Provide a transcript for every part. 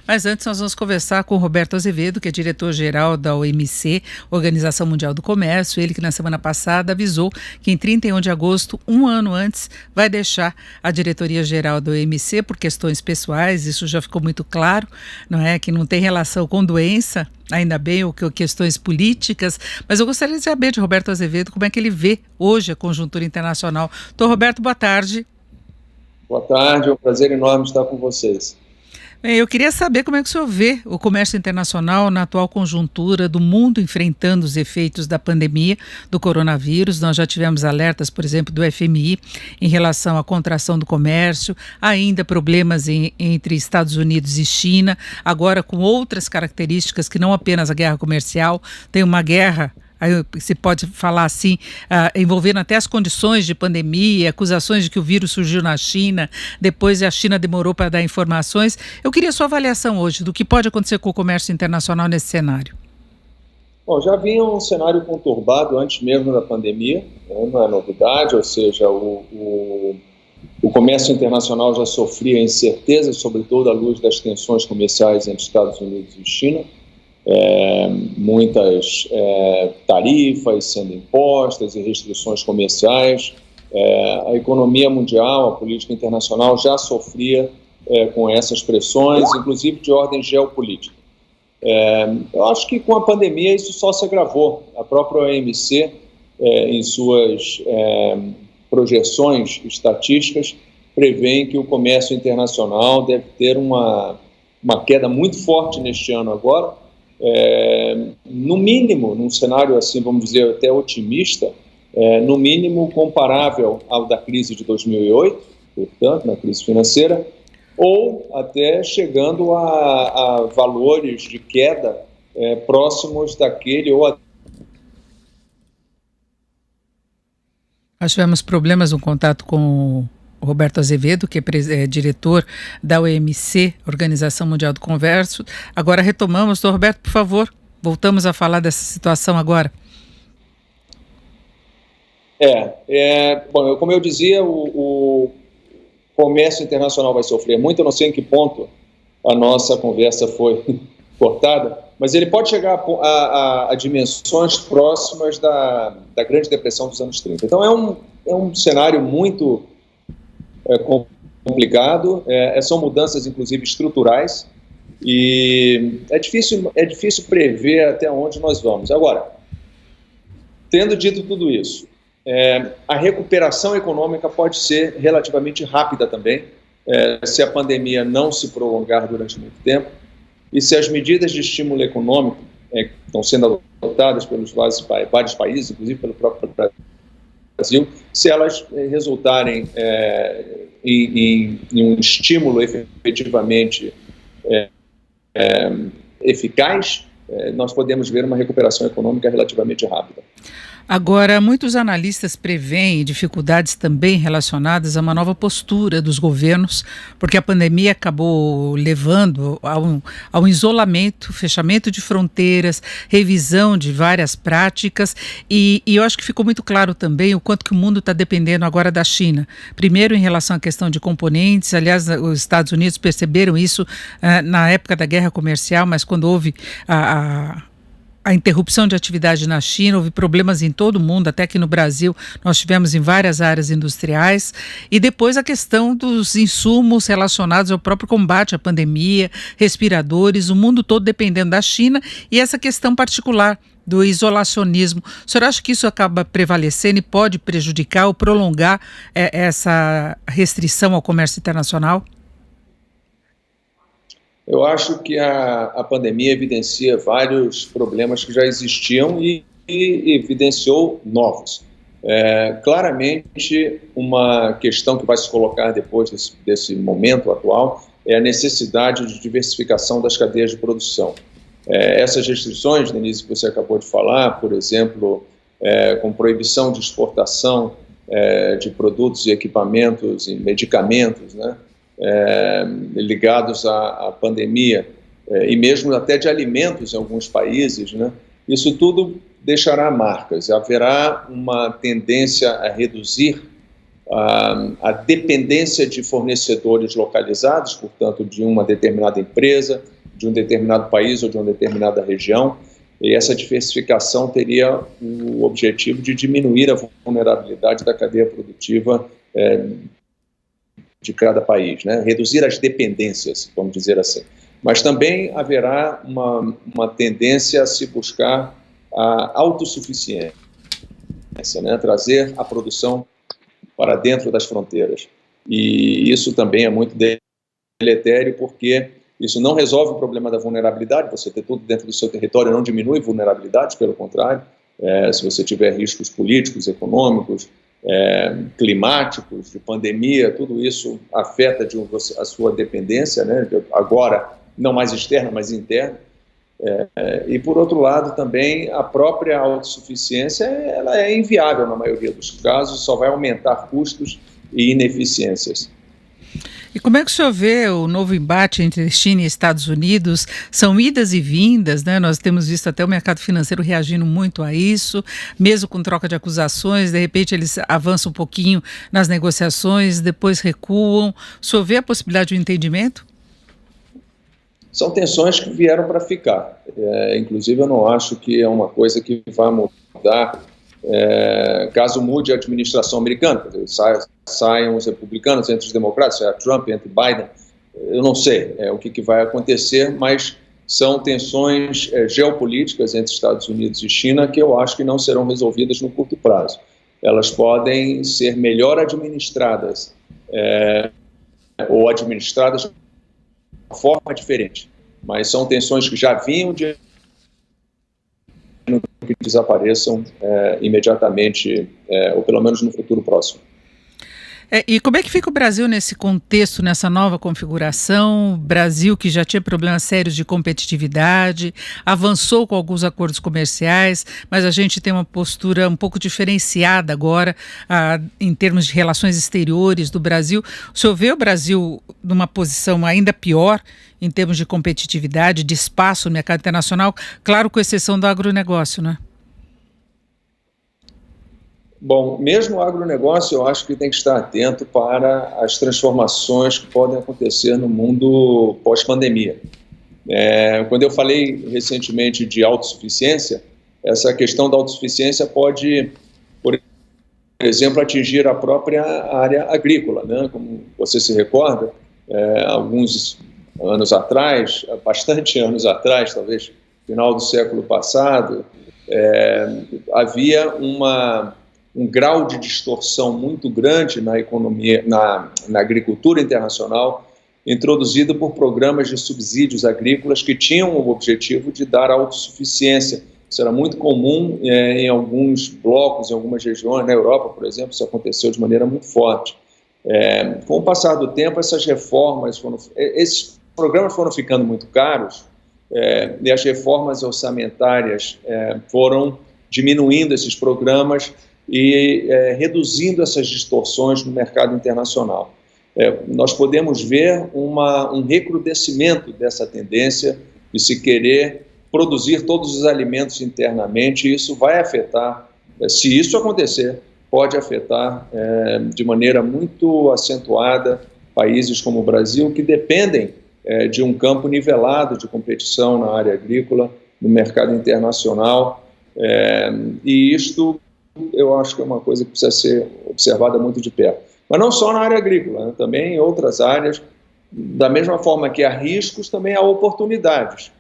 Mas antes nós vamos conversar com o Roberto Azevedo, que é diretor-geral da OMC, Organização Mundial do Comércio. Ele que na semana passada avisou que em 31 de agosto, um ano antes, vai deixar a diretoria-geral da OMC por questões pessoais. Isso já ficou muito claro, não é? Que não tem relação com doença, ainda bem, ou questões políticas. Mas eu gostaria de saber de Roberto Azevedo como é que ele vê hoje a conjuntura internacional. Doutor Roberto, boa tarde. Boa tarde, é um prazer enorme estar com vocês. Bem, eu queria saber como é que o senhor vê o comércio internacional na atual conjuntura do mundo enfrentando os efeitos da pandemia do coronavírus. Nós já tivemos alertas, por exemplo, do FMI em relação à contração do comércio, ainda problemas entre Estados Unidos e China, agora com outras características que não apenas a guerra comercial, tem uma guerra. Aí se pode falar assim, envolvendo até as condições de pandemia, acusações de que o vírus surgiu na China, depois a China demorou para dar informações. Eu queria sua avaliação hoje do que pode acontecer com o comércio internacional nesse cenário. Bom, já vinha um cenário conturbado antes mesmo da pandemia, né? Não é novidade, ou seja, o comércio internacional já sofria incertezas, sobretudo à luz das tensões comerciais entre Estados Unidos e China. Muitas tarifas sendo impostas e restrições comerciais. A economia mundial, a política internacional já sofria com essas pressões, inclusive de ordem geopolítica. Eu acho que com a pandemia isso só se agravou. A própria OMC, em suas projeções estatísticas, prevêem que o comércio internacional deve ter uma queda muito forte neste ano agora. No mínimo, num cenário assim, vamos dizer, até otimista, no mínimo comparável ao da crise de 2008, portanto, na crise financeira, ou até chegando a valores de queda próximos daquele ou Nós tivemos problemas no contato com o Roberto Azevedo, que é diretor da OMC, Organização Mundial do Comércio. Agora retomamos. Doutor Roberto, por favor, voltamos a falar dessa situação agora. Bom, como eu dizia, o comércio internacional vai sofrer muito. Eu não sei em que ponto a nossa conversa foi cortada, mas ele pode chegar a dimensões próximas da Grande Depressão dos anos 30. Então é um cenário muito complicado, são mudanças inclusive estruturais e é difícil prever até onde nós vamos. Agora, tendo dito tudo isso, a recuperação econômica pode ser relativamente rápida também, se a pandemia não se prolongar durante muito tempo e se as medidas de estímulo econômico que estão sendo adotadas pelos vários países, inclusive pelo próprio Brasil, se elas resultarem em um estímulo efetivamente eficaz, nós podemos ver uma recuperação econômica relativamente rápida. Agora, muitos analistas preveem dificuldades também relacionadas a uma nova postura dos governos, porque a pandemia acabou levando ao isolamento, fechamento de fronteiras, revisão de várias práticas, e eu acho que ficou muito claro também o quanto que o mundo está dependendo agora da China. Primeiro, em relação à questão de componentes, aliás, os Estados Unidos perceberam isso na época da guerra comercial, mas quando houve a interrupção de atividade na China, houve problemas em todo o mundo, até aqui no Brasil nós tivemos em várias áreas industriais, e depois a questão dos insumos relacionados ao próprio combate à pandemia, respiradores, o mundo todo dependendo da China, e essa questão particular do isolacionismo. O senhor acha que isso acaba prevalecendo e pode prejudicar ou prolongar essa restrição ao comércio internacional? Eu acho que a pandemia evidencia vários problemas que já existiam e evidenciou novos. Claramente, uma questão que vai se colocar depois desse momento atual é a necessidade de diversificação das cadeias de produção. Essas restrições, Denise, que você acabou de falar, por exemplo, com proibição de exportação de produtos e equipamentos e medicamentos, né? Ligados à pandemia, e mesmo até de alimentos em alguns países, né? Isso tudo deixará marcas. Haverá uma tendência a reduzir a dependência de fornecedores localizados, portanto, de uma determinada empresa, de um determinado país ou de uma determinada região, e essa diversificação teria o objetivo de diminuir a vulnerabilidade da cadeia produtiva de cada país, né? Reduzir as dependências, vamos dizer assim. Mas também haverá uma tendência a se buscar a autossuficiência, né? Trazer a produção para dentro das fronteiras. E isso também é muito deletério, porque isso não resolve o problema da vulnerabilidade. Você ter tudo dentro do seu território não diminui vulnerabilidade, pelo contrário. Se você tiver riscos políticos, econômicos, climáticos, de pandemia, tudo isso afeta a sua dependência, né? Agora não mais externa, mas interna. E, por outro lado, também a própria autossuficiência ela é inviável na maioria dos casos, só vai aumentar custos e ineficiências. E como é que o senhor vê o novo embate entre China e Estados Unidos? São idas e vindas, né? Nós temos visto até o mercado financeiro reagindo muito a isso, mesmo com troca de acusações, de repente eles avançam um pouquinho nas negociações, depois recuam. O senhor vê a possibilidade de um entendimento? São tensões que vieram para ficar. Inclusive, eu não acho que é uma coisa que vai mudar caso mude a administração americana. Quer dizer, saiam os republicanos entre os democratas, saia Trump entre Biden. Eu não sei o que vai acontecer, mas são tensões geopolíticas entre Estados Unidos e China que eu acho que não serão resolvidas no curto prazo. Elas podem ser melhor administradas ou administradas de uma forma diferente, mas são tensões que já vinham de que desapareçam imediatamente, ou pelo menos no futuro próximo. E como é que fica o Brasil nesse contexto, nessa nova configuração? Brasil que já tinha problemas sérios de competitividade, avançou com alguns acordos comerciais, mas a gente tem uma postura um pouco diferenciada agora em termos de relações exteriores do Brasil. O senhor vê o Brasil numa posição ainda pior em termos de competitividade, de espaço no mercado internacional, claro, com exceção do agronegócio, né? Bom, mesmo o agronegócio, eu acho que tem que estar atento para as transformações que podem acontecer no mundo pós-pandemia. Quando eu falei recentemente de autossuficiência, essa questão da autossuficiência pode, por exemplo, atingir a própria área agrícola, né? Como você se recorda, alguns anos atrás, bastante anos atrás, talvez final do século passado, havia um grau de distorção muito grande na economia, na agricultura internacional, introduzido por programas de subsídios agrícolas que tinham o objetivo de dar autossuficiência. Isso era muito comum em alguns blocos, em algumas regiões, na Europa, por exemplo, isso aconteceu de maneira muito forte. Com o passar do tempo, esses programas foram ficando muito caros, e as reformas orçamentárias foram diminuindo esses programas e reduzindo essas distorções no mercado internacional. Nós podemos ver um recrudescimento dessa tendência de se querer produzir todos os alimentos internamente, e isso vai afetar, se isso acontecer, pode afetar de maneira muito acentuada países como o Brasil, que dependem de um campo nivelado de competição na área agrícola, no mercado internacional, e isto eu acho que é uma coisa que precisa ser observada muito de perto. Mas não só na área agrícola, né? Também em outras áreas, da mesma forma que há riscos, também há oportunidades.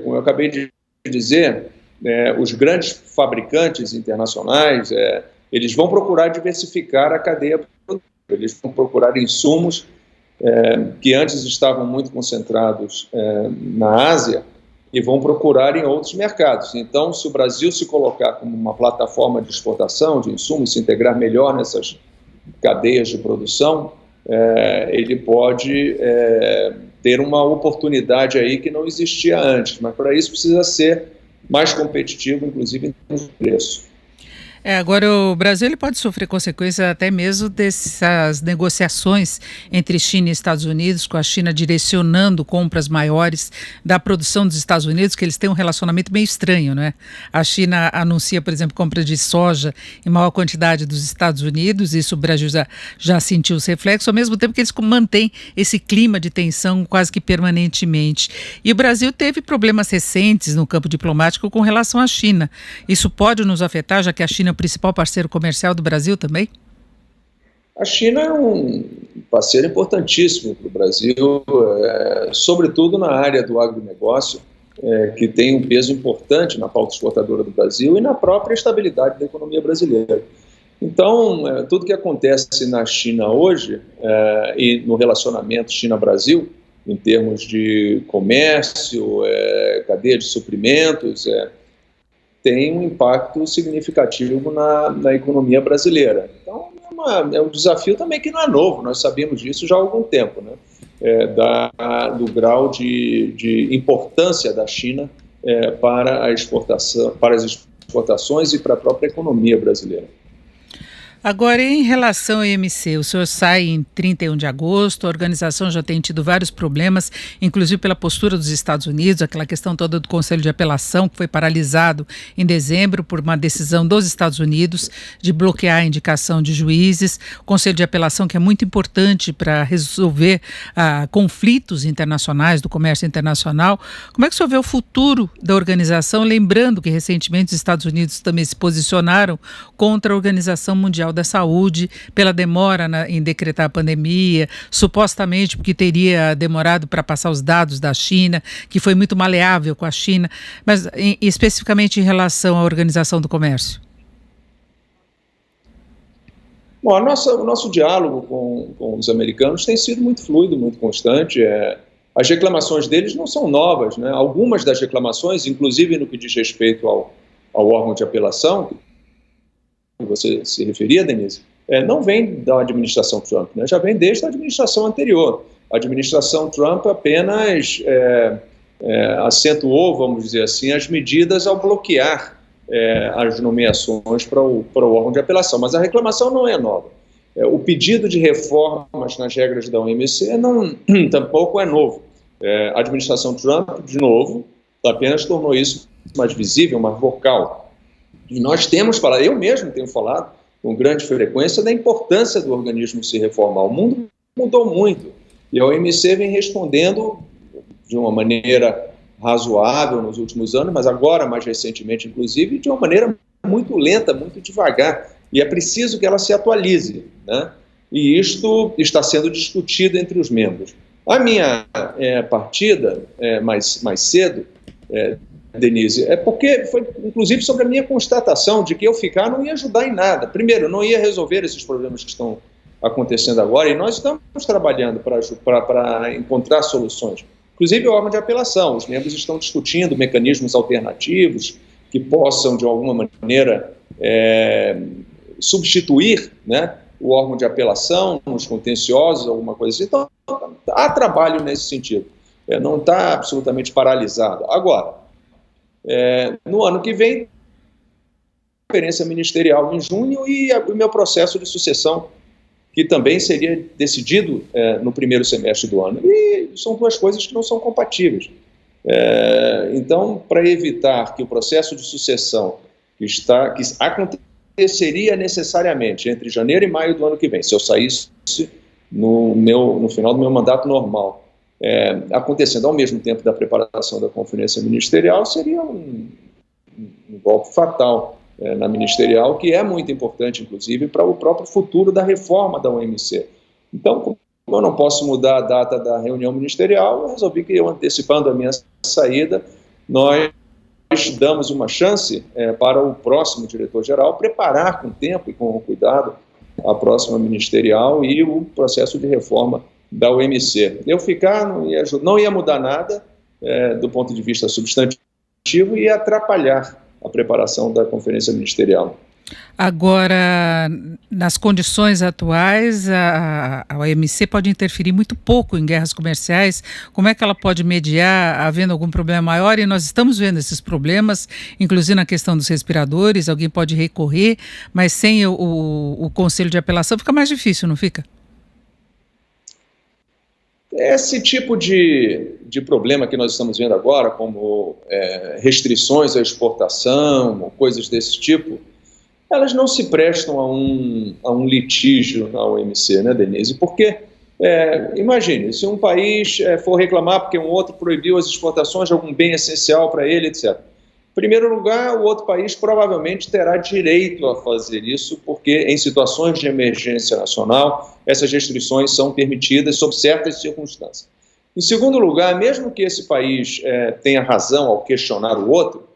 Como eu acabei de dizer, os grandes fabricantes internacionais, eles vão procurar diversificar a cadeia produtiva, eles vão procurar insumos que antes estavam muito concentrados na Ásia, e vão procurar em outros mercados. Então, se o Brasil se colocar como uma plataforma de exportação de insumos, se integrar melhor nessas cadeias de produção, ele pode ter uma oportunidade aí que não existia antes, mas para isso precisa ser mais competitivo, inclusive em termos de preço. Agora o Brasil ele pode sofrer consequências até mesmo dessas negociações entre China e Estados Unidos, com a China direcionando compras maiores da produção dos Estados Unidos, que eles têm um relacionamento meio estranho, não é? A China anuncia, por exemplo, compra de soja em maior quantidade dos Estados Unidos, isso o Brasil já sentiu os reflexos, ao mesmo tempo que eles mantêm esse clima de tensão quase que permanentemente. E o Brasil teve problemas recentes no campo diplomático com relação à China. Isso pode nos afetar, já que a China é o principal parceiro comercial do Brasil também? A China é um parceiro importantíssimo para o Brasil, sobretudo na área do agronegócio, que tem um peso importante na pauta exportadora do Brasil e na própria estabilidade da economia brasileira. Então, tudo que acontece na China hoje e no relacionamento China-Brasil, em termos de comércio, cadeia de suprimentos, tem um impacto significativo na economia brasileira. Então, é um desafio também que não é novo, nós sabemos disso já há algum tempo, né? Do grau de importância da China para a exportação, para as exportações e para a própria economia brasileira. Agora, em relação ao IMC, o senhor sai em 31 de agosto, a organização já tem tido vários problemas, inclusive pela postura dos Estados Unidos, aquela questão toda do Conselho de Apelação, que foi paralisado em dezembro por uma decisão dos Estados Unidos de bloquear a indicação de juízes, o Conselho de Apelação que é muito importante para resolver conflitos internacionais, do comércio internacional. Como é que o senhor vê o futuro da organização, lembrando que recentemente os Estados Unidos também se posicionaram contra a Organização Mundial da Saúde pela demora em decretar a pandemia, supostamente porque teria demorado para passar os dados da China, que foi muito maleável com a China, mas especificamente em relação à Organização do Comércio? Bom, o nosso diálogo com os americanos tem sido muito fluido, muito constante. As reclamações deles não são novas, né? Algumas das reclamações, inclusive no que diz respeito ao órgão de apelação, que você se referia, Denise, não vem da administração Trump, né? Já vem desde a administração anterior. A administração Trump apenas acentuou, vamos dizer assim, as medidas ao bloquear as nomeações para o órgão de apelação, mas a reclamação não é nova. O pedido de reformas nas regras da OMC tampouco é novo. A administração Trump, de novo, apenas tornou isso mais visível, mais vocal. E nós temos falado, eu mesmo tenho falado com grande frequência da importância do organismo se reformar. O mundo mudou muito e a OMC vem respondendo de uma maneira razoável nos últimos anos, mas agora, mais recentemente, inclusive, de uma maneira muito lenta, muito devagar. E é preciso que ela se atualize, né? E isto está sendo discutido entre os membros. A minha partida, mais cedo, Denise, porque foi inclusive sobre a minha constatação de que eu ficar não ia ajudar em nada. Primeiro, não ia resolver esses problemas que estão acontecendo agora, e nós estamos trabalhando para encontrar soluções. Inclusive o órgão de apelação, os membros estão discutindo mecanismos alternativos que possam, de alguma maneira, substituir, né, o órgão de apelação nos contenciosos, alguma coisa assim. Então, há trabalho nesse sentido. Não está absolutamente paralisado. Agora, no ano que vem, conferência ministerial em junho e o meu processo de sucessão, que também seria decidido no primeiro semestre do ano. E são duas coisas que não são compatíveis. Então, para evitar que o processo de sucessão que aconteceria necessariamente entre janeiro e maio do ano que vem, se eu saísse no final do meu mandato normal, acontecendo ao mesmo tempo da preparação da conferência ministerial, seria um golpe fatal na ministerial, que é muito importante, inclusive, para o próprio futuro da reforma da OMC. Então, como eu não posso mudar a data da reunião ministerial, eu resolvi que, eu antecipando a minha saída, nós damos uma chance para o próximo diretor-geral preparar com tempo e com cuidado a próxima ministerial e o processo de reforma da OMC. Eu ficar não ia mudar nada do ponto de vista substantivo e ia atrapalhar a preparação da conferência ministerial. Agora, nas condições atuais, a OMC pode interferir muito pouco em guerras comerciais. Como é que ela pode mediar, havendo algum problema maior? E nós estamos vendo esses problemas, inclusive na questão dos respiradores. Alguém pode recorrer, mas sem o Conselho de Apelação fica mais difícil, não fica? Esse tipo de problema que nós estamos vendo agora, como restrições à exportação, ou coisas desse tipo, elas não se prestam a um litígio na OMC, né, Denise? Porque, imagine, se um país for reclamar porque um outro proibiu as exportações de algum bem essencial para ele, etc. Em primeiro lugar, o outro país provavelmente terá direito a fazer isso, porque em situações de emergência nacional, essas restrições são permitidas sob certas circunstâncias. Em segundo lugar, mesmo que esse país tenha razão ao questionar o outro,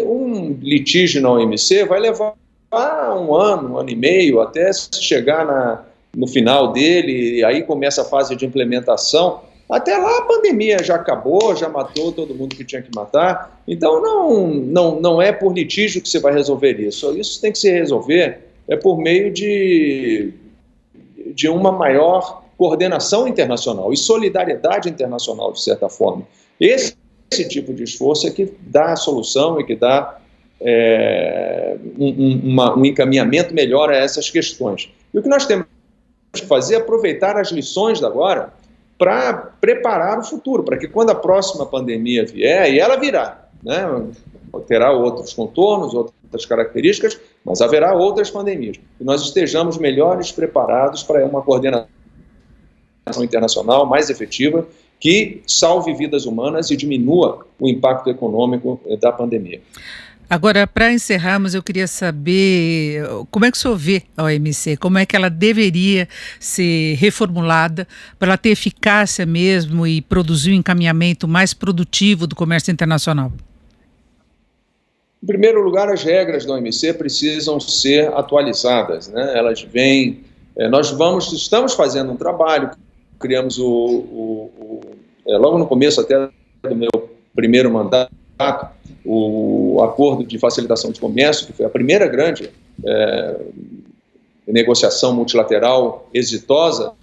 um litígio na OMC vai levar um ano e meio, até chegar no final dele, e aí começa a fase de implementação. Até lá a pandemia já acabou, já matou todo mundo que tinha que matar. Então não é por litígio que você vai resolver isso. Isso tem que se resolver por meio de uma maior coordenação internacional e solidariedade internacional, de certa forma. Esse tipo de esforço é que dá a solução e que dá um encaminhamento melhor a essas questões. E o que nós temos que fazer é aproveitar as lições de agora para preparar o futuro, para que quando a próxima pandemia vier, e ela virá, né, terá outros contornos, outras características, mas haverá outras pandemias, e nós estejamos melhores preparados para uma coordenação internacional mais efetiva, que salve vidas humanas e diminua o impacto econômico da pandemia. Agora, para encerrarmos, eu queria saber como é que o senhor vê a OMC, como é que ela deveria ser reformulada para ela ter eficácia mesmo e produzir um encaminhamento mais produtivo do comércio internacional? Em primeiro lugar, as regras da OMC precisam ser atualizadas, né? Elas vêm, estamos fazendo um trabalho, criamos logo no começo até do meu primeiro mandato, o Acordo de Facilitação de Comércio, que foi a primeira grande negociação multilateral exitosa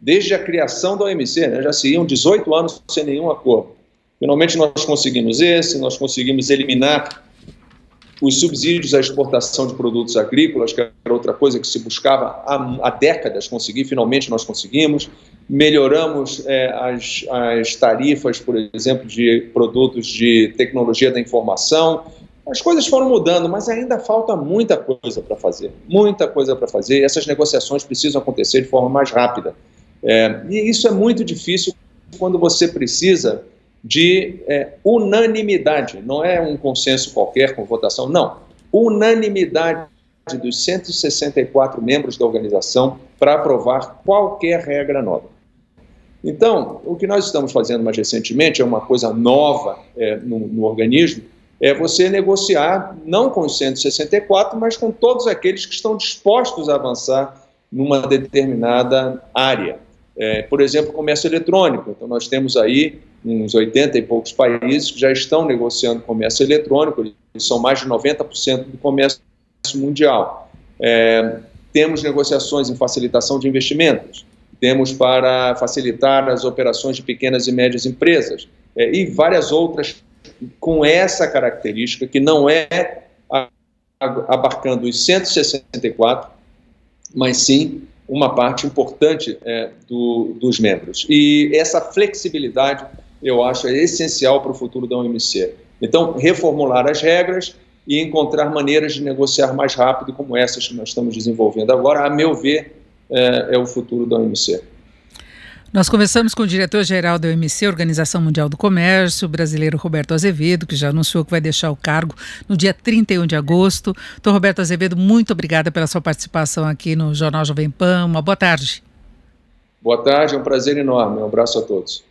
desde a criação da OMC, né? Já se iam 18 anos sem nenhum acordo. Finalmente nós conseguimos nós conseguimos eliminar os subsídios à exportação de produtos agrícolas, que era outra coisa que se buscava há décadas conseguir, finalmente nós conseguimos. Melhoramos as tarifas, por exemplo, de produtos de tecnologia da informação. As coisas foram mudando, mas ainda falta muita coisa para fazer, e essas negociações precisam acontecer de forma mais rápida. E isso é muito difícil quando você precisa de unanimidade, não é um consenso qualquer com votação, não. Unanimidade dos 164 membros da organização para aprovar qualquer regra nova. Então, o que nós estamos fazendo mais recentemente é uma coisa nova no organismo, é você negociar não com os 164, mas com todos aqueles que estão dispostos a avançar numa determinada área. Por exemplo, comércio eletrônico. Então, nós temos aí uns 80 e poucos países que já estão negociando comércio eletrônico, eles são mais de 90% do comércio mundial. Temos negociações em facilitação de investimentos, temos para facilitar as operações de pequenas e médias empresas, e várias outras com essa característica, que não é abarcando os 164, mas sim uma parte importante dos membros. E essa flexibilidade, eu acho, é essencial para o futuro da OMC. Então, reformular as regras e encontrar maneiras de negociar mais rápido, como essas que nós estamos desenvolvendo agora, a meu ver, é o futuro da OMC. Nós conversamos com o diretor-geral da OMC, Organização Mundial do Comércio, o brasileiro Roberto Azevedo, que já anunciou que vai deixar o cargo no dia 31 de agosto. Então, Roberto Azevedo, muito obrigada pela sua participação aqui no Jornal Jovem Pan. Uma boa tarde. Boa tarde, é um prazer enorme. Um abraço a todos.